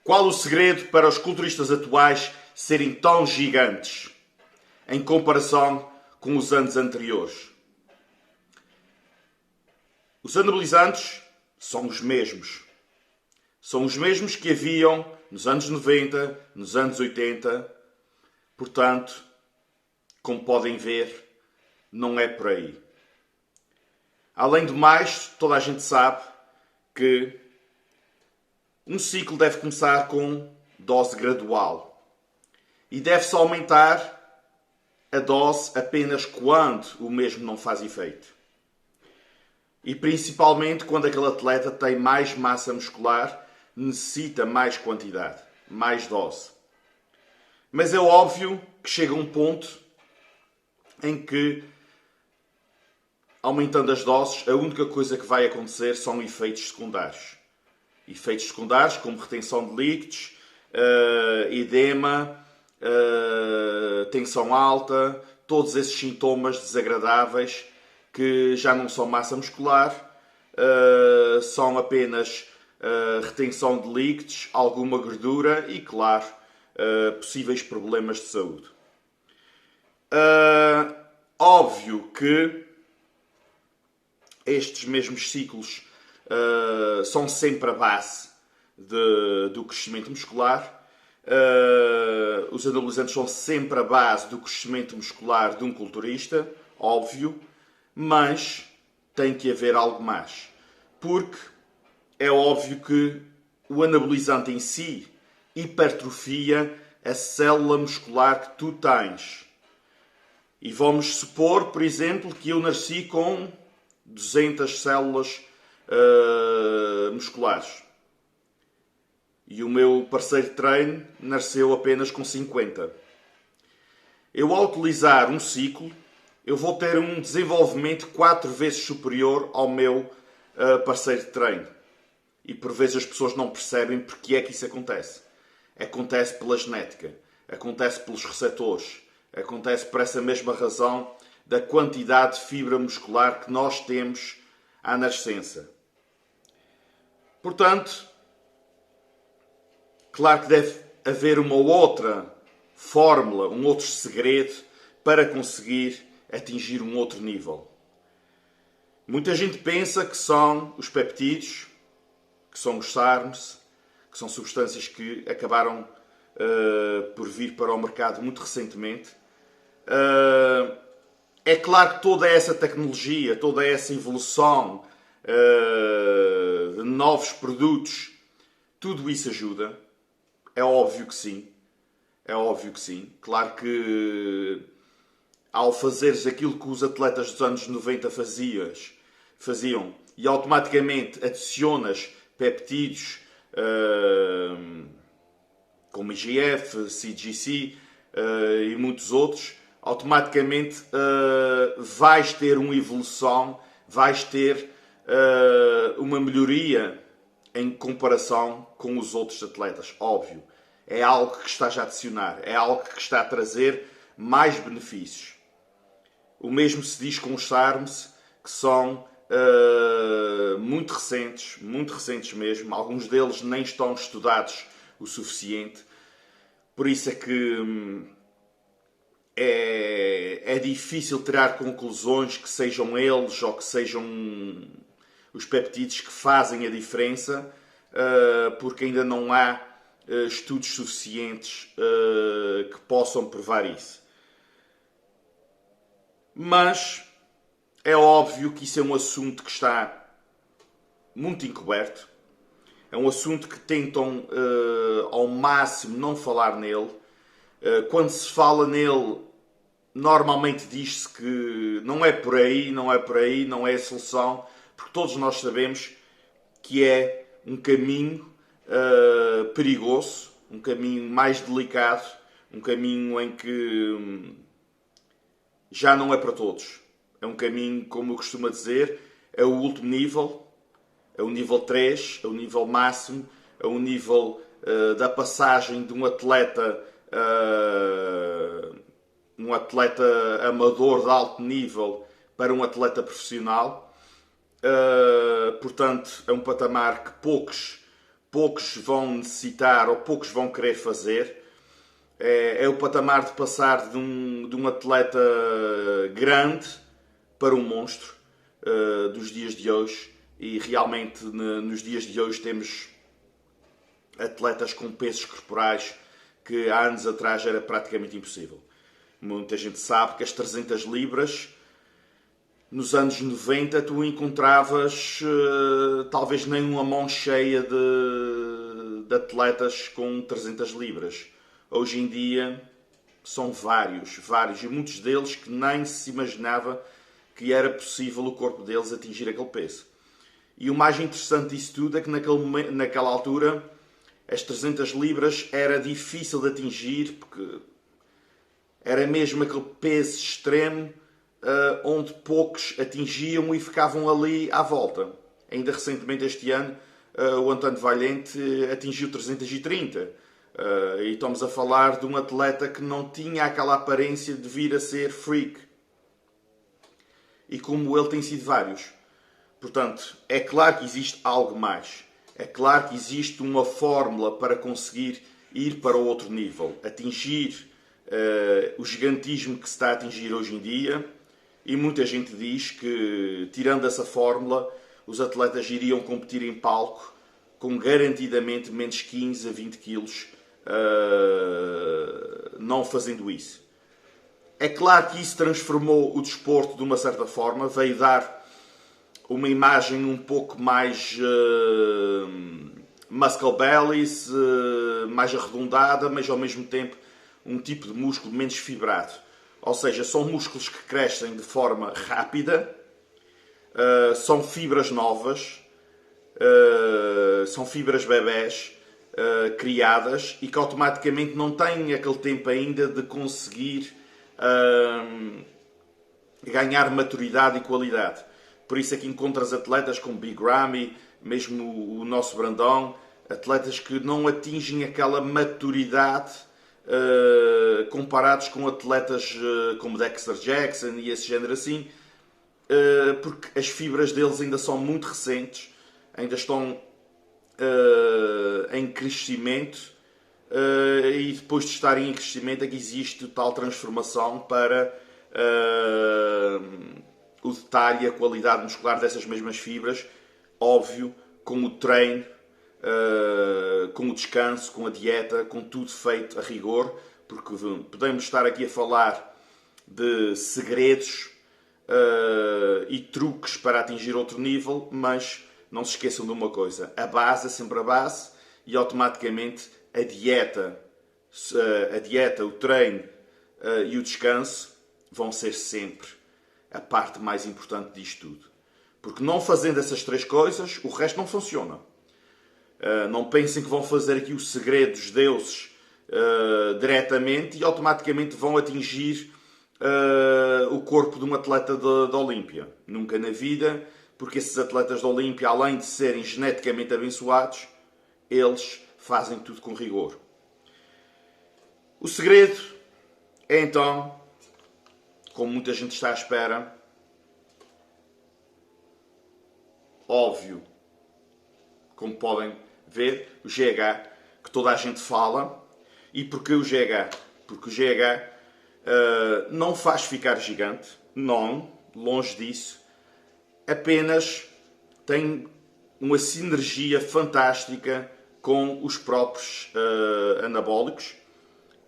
Qual o segredo para os culturistas atuais serem tão gigantes em comparação com os anos anteriores? Os anabolizantes são os mesmos. São os mesmos que haviam nos anos 90, nos anos 80. Portanto, como podem ver, não é por aí. Além do mais, toda a gente sabe que um ciclo deve começar com dose gradual. E deve-se aumentar a dose apenas quando o mesmo não faz efeito. E principalmente quando aquele atleta tem mais massa muscular, necessita mais quantidade, mais dose. Mas é óbvio que chega um ponto em que, aumentando as doses, a única coisa que vai acontecer são efeitos secundários. Efeitos secundários como retenção de líquidos, edema, tensão alta, todos esses sintomas desagradáveis que já não são massa muscular, são apenas retenção de líquidos, alguma gordura e, claro, possíveis problemas de saúde. Óbvio que estes mesmos ciclos são sempre a base do crescimento muscular. Os anabolizantes são sempre a base do crescimento muscular de um culturista, óbvio, mas tem que haver algo mais. Porque é óbvio que o anabolizante em si hipertrofia a célula muscular que tu tens. E vamos supor, por exemplo, que eu nasci com 200 células musculares. E o meu parceiro de treino nasceu apenas com 50. Eu, ao utilizar um ciclo, eu vou ter um desenvolvimento 4 vezes superior ao meu parceiro de treino. E por vezes as pessoas não percebem porque é que isso acontece. Acontece pela genética, acontece pelos receptores, acontece por essa mesma razão da quantidade de fibra muscular que nós temos à nascença. Portanto, claro que deve haver uma outra fórmula, um outro segredo para conseguir atingir um outro nível. Muita gente pensa que são os peptídeos, que são os SARMs, que são substâncias que acabaram por vir para o mercado muito recentemente. É claro que toda essa tecnologia, toda essa evolução de novos produtos, tudo isso ajuda. É óbvio que sim. É óbvio que sim. Claro que ao fazeres aquilo que os atletas dos anos 90 faziam e automaticamente adicionas peptídeos como IGF, CGC e muitos outros, automaticamente vais ter uma evolução, vais ter uma melhoria em comparação com os outros atletas. Óbvio, é algo que estás a adicionar, é algo que está a trazer mais benefícios. O mesmo se diz com os SARMs, que são muito recentes mesmo. Alguns deles nem estão estudados o suficiente. Por isso é que é difícil tirar conclusões que sejam eles ou que sejam os peptídeos que fazem a diferença, porque ainda não há estudos suficientes que possam provar isso. Mas é óbvio que isso é um assunto que está muito encoberto. É um assunto que tentam ao máximo não falar nele. Quando se fala nele, normalmente diz-se que não é por aí, não é a solução, porque todos nós sabemos que é um caminho perigoso, um caminho mais delicado, um caminho em que já não é para todos. É um caminho, como eu costumo dizer, é o último nível, é o nível 3, é o nível máximo, é o nível da passagem de um atleta amador de alto nível para um atleta profissional. Portanto, é um patamar que poucos vão necessitar ou poucos vão querer fazer. É o patamar de passar de um atleta grande para um monstro dos dias de hoje. E realmente nos dias de hoje temos atletas com pesos corporais que há anos atrás era praticamente impossível. Muita gente sabe que as 300 libras, nos anos 90, tu encontravas talvez nem uma mão cheia de atletas com 300 libras. Hoje em dia são vários, e muitos deles que nem se imaginava que era possível o corpo deles atingir aquele peso. E o mais interessante disso tudo é que naquela altura as 300 libras era difícil de atingir, porque era mesmo aquele peso extremo onde poucos atingiam e ficavam ali à volta. Ainda recentemente este ano o António Valente atingiu 330. E estamos a falar de um atleta que não tinha aquela aparência de vir a ser freak. E como ele tem sido vários. Portanto, é claro que existe algo mais. É claro que existe uma fórmula para conseguir ir para outro nível. Atingir o gigantismo que se está a atingir hoje em dia. E muita gente diz que, tirando essa fórmula, os atletas iriam competir em palco com garantidamente menos 15 a 20 quilos, não fazendo isso. É claro que isso transformou o desporto de uma certa forma, veio dar uma imagem um pouco mais muscle bellies, mais arredondada, mas ao mesmo tempo um tipo de músculo menos fibrado. Ou seja, são músculos que crescem de forma rápida, são fibras novas, são fibras bebés criadas e que automaticamente não têm aquele tempo ainda de conseguir ganhar maturidade e qualidade. Por isso é que encontras atletas como Big Ramy, mesmo o nosso Brandão, atletas que não atingem aquela maturidade comparados com atletas como Dexter Jackson e esse género assim, porque as fibras deles ainda são muito recentes, ainda estão em crescimento, e depois de estarem em crescimento é que existe tal transformação para o detalhe e a qualidade muscular dessas mesmas fibras, óbvio, com o treino, com o descanso, com a dieta, com tudo feito a rigor, porque podemos estar aqui a falar de segredos e truques para atingir outro nível, mas não se esqueçam de uma coisa: a base é sempre a base e automaticamente a dieta, o treino e o descanso vão ser sempre a parte mais importante disto tudo. Porque não fazendo essas três coisas, o resto não funciona. Não pensem que vão fazer aqui o segredo dos deuses diretamente e automaticamente vão atingir o corpo de um atleta da Olímpia. Nunca na vida, porque esses atletas da Olímpia, além de serem geneticamente abençoados, eles fazem tudo com rigor. O segredo é então, como muita gente está à espera, óbvio, como podem ver, o GH, que toda a gente fala. E porquê o GH? Porque o GH não faz ficar gigante, não, longe disso, apenas tem uma sinergia fantástica com os próprios anabólicos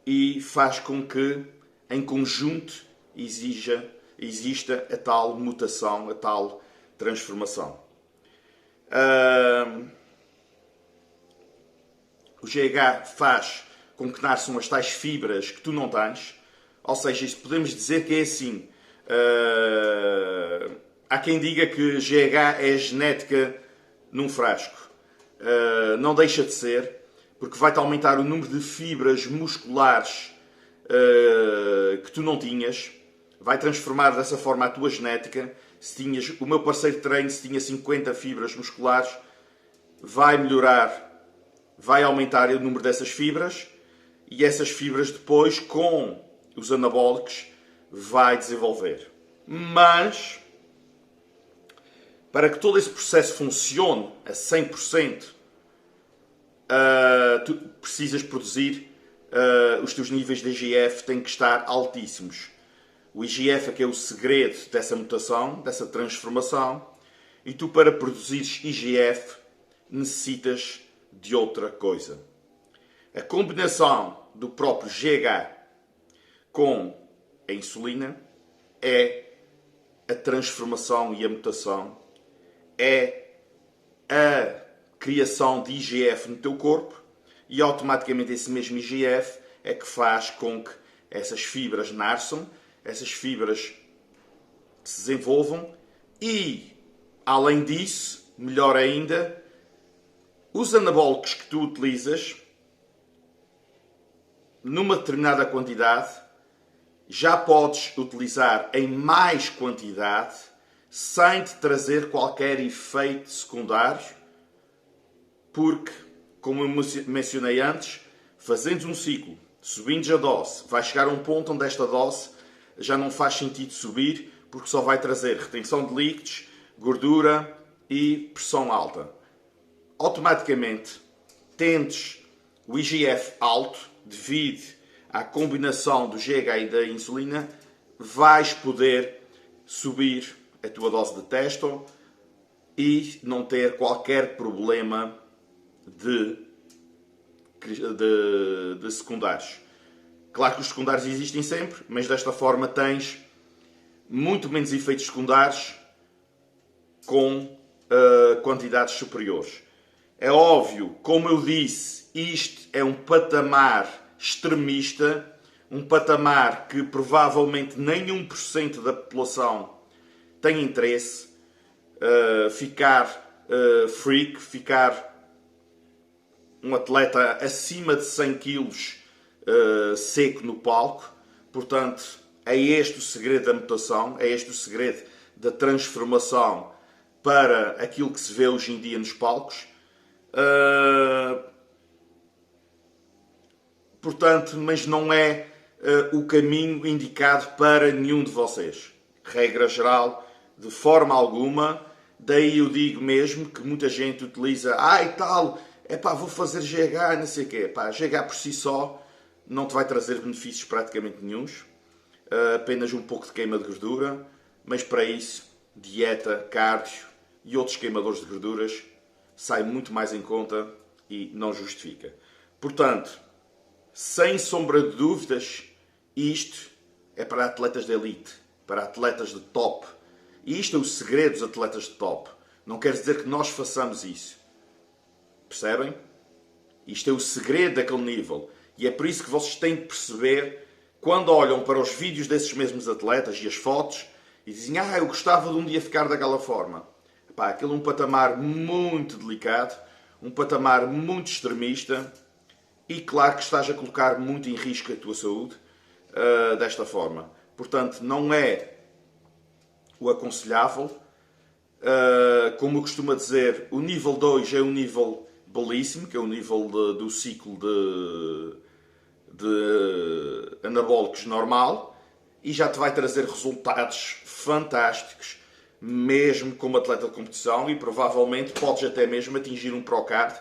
e faz com que, em conjunto, exista a tal mutação, a tal transformação. O GH faz com que nasçam as tais fibras que tu não tens, ou seja, isso podemos dizer que é assim. Há quem diga que GH é genética num frasco. Não deixa de ser, porque vai-te aumentar o número de fibras musculares que tu não tinhas, vai transformar dessa forma a tua genética. Se tinhas, o meu parceiro de treino, se tinha 50 fibras musculares, vai melhorar, vai aumentar o número dessas fibras e essas fibras depois, com os anabólicos, vai desenvolver. Mas, para que todo esse processo funcione a 100%, tu precisas produzir, os teus níveis de IGF têm que estar altíssimos. O IGF é que é o segredo dessa mutação, dessa transformação, e tu, para produzires IGF, necessitas de outra coisa. A combinação do próprio GH com a insulina é a transformação e a mutação, é a criação de IGF no teu corpo, e automaticamente esse mesmo IGF é que faz com que essas fibras nasçam, essas fibras se desenvolvam e, além disso, melhor ainda, os anabólicos que tu utilizas, numa determinada quantidade, já podes utilizar em mais quantidade sem te trazer qualquer efeito secundário, porque, como eu mencionei antes, fazendo um ciclo, subindo a dose, vai chegar a um ponto onde esta dose já não faz sentido subir, porque só vai trazer retenção de líquidos, gordura e pressão alta. Automaticamente, tendes o IGF alto, devido à combinação do GH e da insulina, vais poder subir a tua dose de testo e não ter qualquer problema de secundários. Claro que os secundários existem sempre, mas desta forma tens muito menos efeitos secundários com quantidades superiores. É óbvio, como eu disse, isto é um patamar extremista, um patamar que provavelmente nem 1% da população tem interesse. Ficar freak, ficar um atleta acima de 100 kg seco no palco. Portanto, é este o segredo da mutação, é este o segredo da transformação para aquilo que se vê hoje em dia nos palcos. Portanto, mas não é o caminho indicado para nenhum de vocês. Regra geral, de forma alguma. Daí eu digo mesmo que muita gente utiliza, e tal, vou fazer GH, não sei o quê. GH por si só não te vai trazer benefícios praticamente nenhuns. Apenas um pouco de queima de gordura, mas para isso, dieta, cardio e outros queimadores de gorduras sai muito mais em conta e não justifica. Portanto, sem sombra de dúvidas, isto é para atletas de elite, para atletas de top. E isto é o segredo dos atletas de top. Não quer dizer que nós façamos isso. Percebem? Isto é o segredo daquele nível. E é por isso que vocês têm de perceber, quando olham para os vídeos desses mesmos atletas e as fotos, e dizem, eu gostava de um dia ficar daquela forma. Aquilo é um patamar muito delicado, um patamar muito extremista, e claro que estás a colocar muito em risco a tua saúde desta forma. Portanto, não é o aconselhável. Como eu costumo dizer, o nível 2 é um nível belíssimo, que é o nível do ciclo de anabólicos normal, e já te vai trazer resultados fantásticos, mesmo como atleta de competição, e provavelmente podes até mesmo atingir um Procard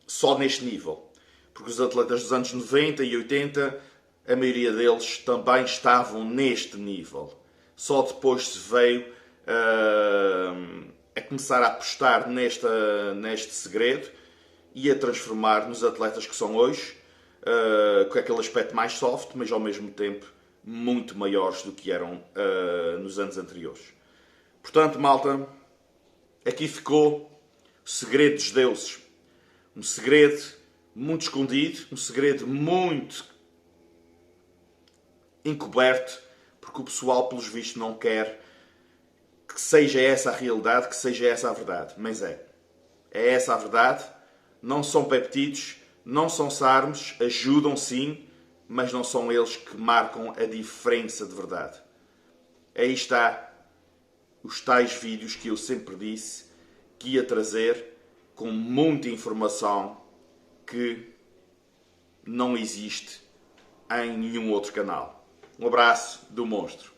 só neste nível. Porque os atletas dos anos 90 e 80, a maioria deles também estavam neste nível. Só depois se veio a começar a apostar neste segredo e a transformar nos atletas que são hoje, com aquele aspecto mais soft, mas ao mesmo tempo muito maiores do que eram nos anos anteriores. Portanto, malta, aqui ficou o segredo dos deuses. Um segredo muito escondido, um segredo muito encoberto, porque o pessoal, pelos vistos, não quer que seja essa a realidade, que seja essa a verdade. Mas é essa a verdade. Não são peptídeos, não são SARMs, ajudam sim, mas não são eles que marcam a diferença de verdade. Aí está os tais vídeos que eu sempre disse que ia trazer, com muita informação que não existe em nenhum outro canal. Um abraço do monstro.